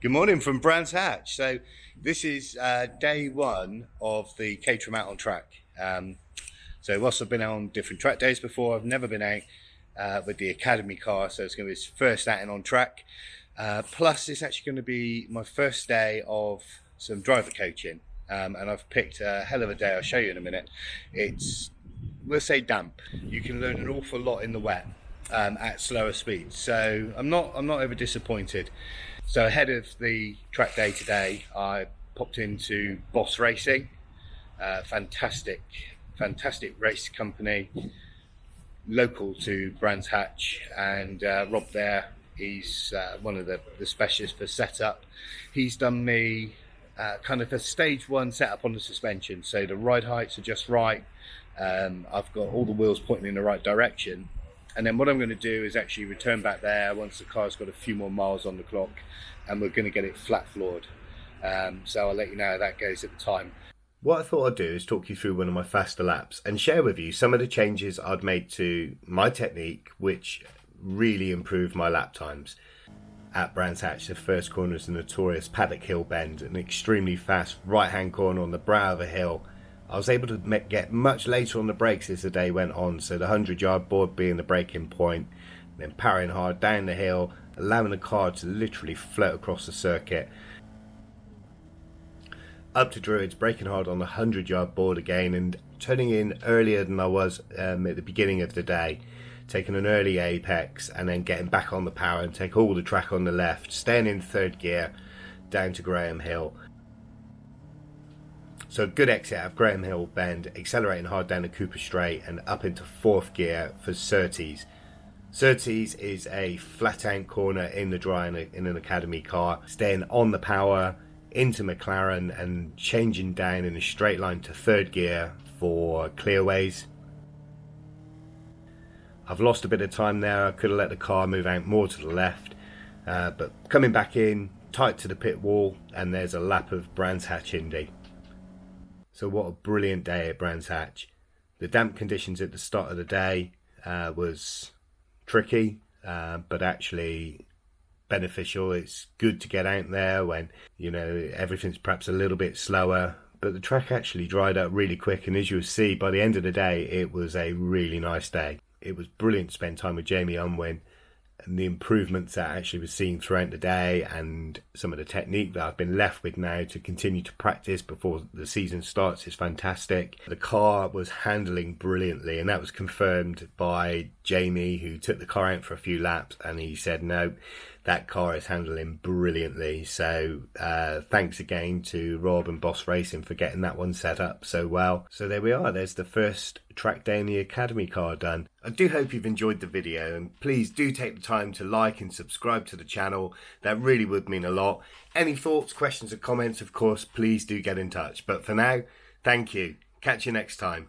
Good morning from Brands Hatch. So this is day one of the Caterham out on track. So whilst I've been out on different track days before, I've never been out with the Academy car. So it's going to be his first outing on track. Plus it's actually going to be my first day of some driver coaching. And I've picked a hell of a day. I'll show you in a minute. It's, we'll say, damp. You can learn an awful lot in the wet at slower speeds. So I'm not over disappointed. So ahead of the track day today, I popped into Boss Racing, fantastic race company, local to Brands Hatch, and Rob there, he's one of the specialists for setup. He's done me kind of a stage one setup on the suspension, so the ride heights are just right. I've got all the wheels pointing in the right direction. And then what I'm going to do is actually return back there once the car's got a few more miles on the clock, and we're going to get it flat floored. So I'll let you know how that goes at the time. What I thought I'd do is talk you through one of my faster laps and share with you some of the changes I'd made to my technique, which really improved my lap times. At Brands Hatch, the first corner is the notorious Paddock Hill bend, an extremely fast right-hand corner on the brow of a hill. I was able to get much later on the brakes as the day went on, so the 100-yard board being the braking point, then powering hard down the hill, allowing the car to literally float across the circuit. Up to Druids, braking hard on the 100-yard board again and turning in earlier than I was at the beginning of the day, taking an early apex and then getting back on the power and take all the track on the left, staying in third gear down to Graham Hill. So good exit out of Graham Hill bend, accelerating hard down the Cooper Straight and up into fourth gear for Surtees. Surtees is a flat out corner in the dry in an Academy car, staying on the power into McLaren and changing down in a straight line to third gear for clearways. I've lost a bit of time there. I could have let the car move out more to the left, but coming back in tight to the pit wall, and there's a lap of Brands Hatch Indy. So what a brilliant day at Brands Hatch. The damp conditions at the start of the day was tricky, but actually beneficial. It's good to get out there when, you know, everything's perhaps a little bit slower, but the track actually dried up really quick, and as you'll see, by the end of the day, it was a really nice day. It was brilliant to spend time with Jamie Unwin, and the improvements that I actually was seeing throughout the day and some of the technique that I've been left with now to continue to practice before the season starts is fantastic. The car was handling brilliantly, and that was confirmed by Jamie, who took the car out for a few laps, and he said, no, that car is handling brilliantly. So thanks again to Rob and Boss Racing for getting that one set up so well. So there we are, there's the first track day in the Academy car done. I do hope you've enjoyed the video, and please do take the time to like and subscribe to the channel. That really would mean a lot. Any thoughts, questions or comments, of course, please do get in touch. But for now, thank you. Catch you next time.